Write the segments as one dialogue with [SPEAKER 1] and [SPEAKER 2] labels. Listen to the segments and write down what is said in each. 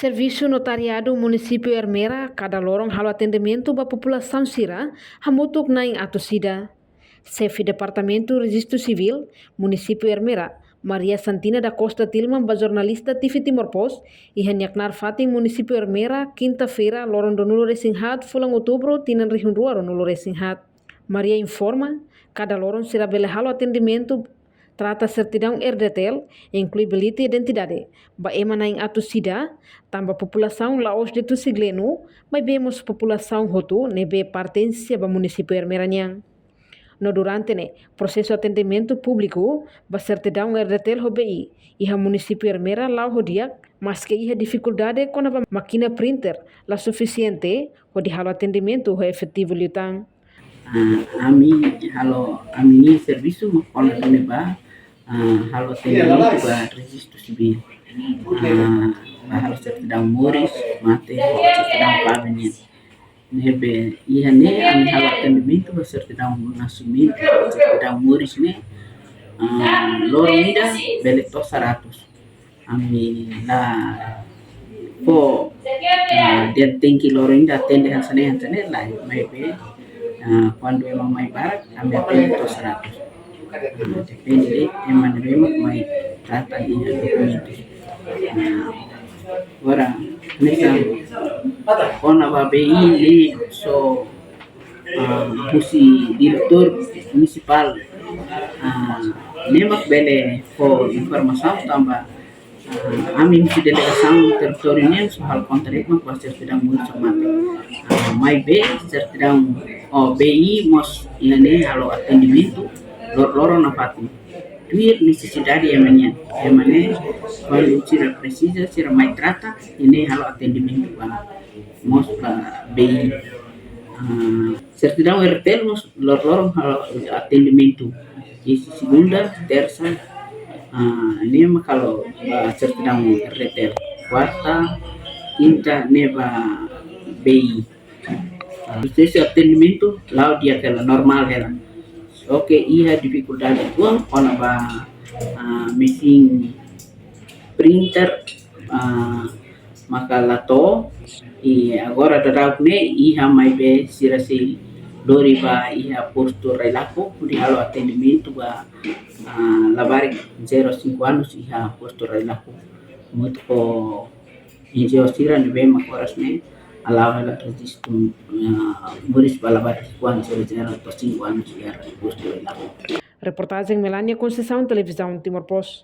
[SPEAKER 1] Serviço Notariado Município Ermera cada lorong halo atendimento ba população Sira hamutuk naing atusida. Chefe Departamento Registro Civil Município Ermera Maria Santina da Costa Tilman ba jornalista TV Timor Post e hanyak fating Município Ermera quinta-feira lorong do nulo resinghat fulang outubro tinan rihun rua nulo resinghat. Maria informa cada lorong Sira bele halo atendimento trata certidão RDTL, inclui bilhete e identidade. Ba ema naing atusida, tamba população laos de Tusiglenu, mas vemos população hotu nebe pertence ba município Ermeranyang. No durante ne processo atendimento público, ba certidão RDTL hobi, iha município Ermera lau hodiak, mas que iha dificuldade com a máquina printer la suficiente, hodi halo atendimento ho efetivo liutang.
[SPEAKER 2] Ami ni serviço makona kami ba halo atendimento ba registro civil halo certidão moris mate certidão pavenia nebe ia ne ami halo atendimento ba certidão nascimento certidão moris ne loro ida beleto 100 ami la po dia tinggi loro ida atende hansane la maybe quando emang mai barat ambil itu 100 depende emang memang mai trata di dokumentos ora nessa ona va BI so pusi diretor municipal nemak bele for informação tambah amin si delegação territorialnya soal kontrak mak pasti sedang muncul mai B certidão BI mos ini halo atendimento loro na pati tuir necessidade emanya quando tira precisa tira mai trata ini halo atendimento ba mos ka BI certidão RTL mos loro halo atendimento di segunda terça ini mah kalau certidão RTL quarta quinta neva BI esse atendimento lá dia aquela normal era oke iya dificuldade uang ona ba mesin printer maka lato e agora da ne iha mai be sirasi dori ba iha posto relaco di halo atendimento ba lavari 05 anos iha posto relaco muito ko injo sira ne be makoras ne alawa la registro muris balabar kuan sejarah atau 5 anos ya posto relaco.
[SPEAKER 1] Reportagem Melania Conceição, Televisão Timor Post.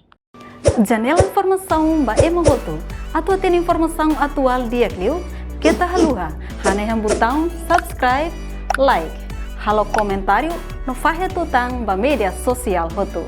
[SPEAKER 3] Janela informação ba emogoto atau tem informação atual dia kliu kita haluha hane botão subscribe like halo comentário no fahe tutang ba media sosial hotu.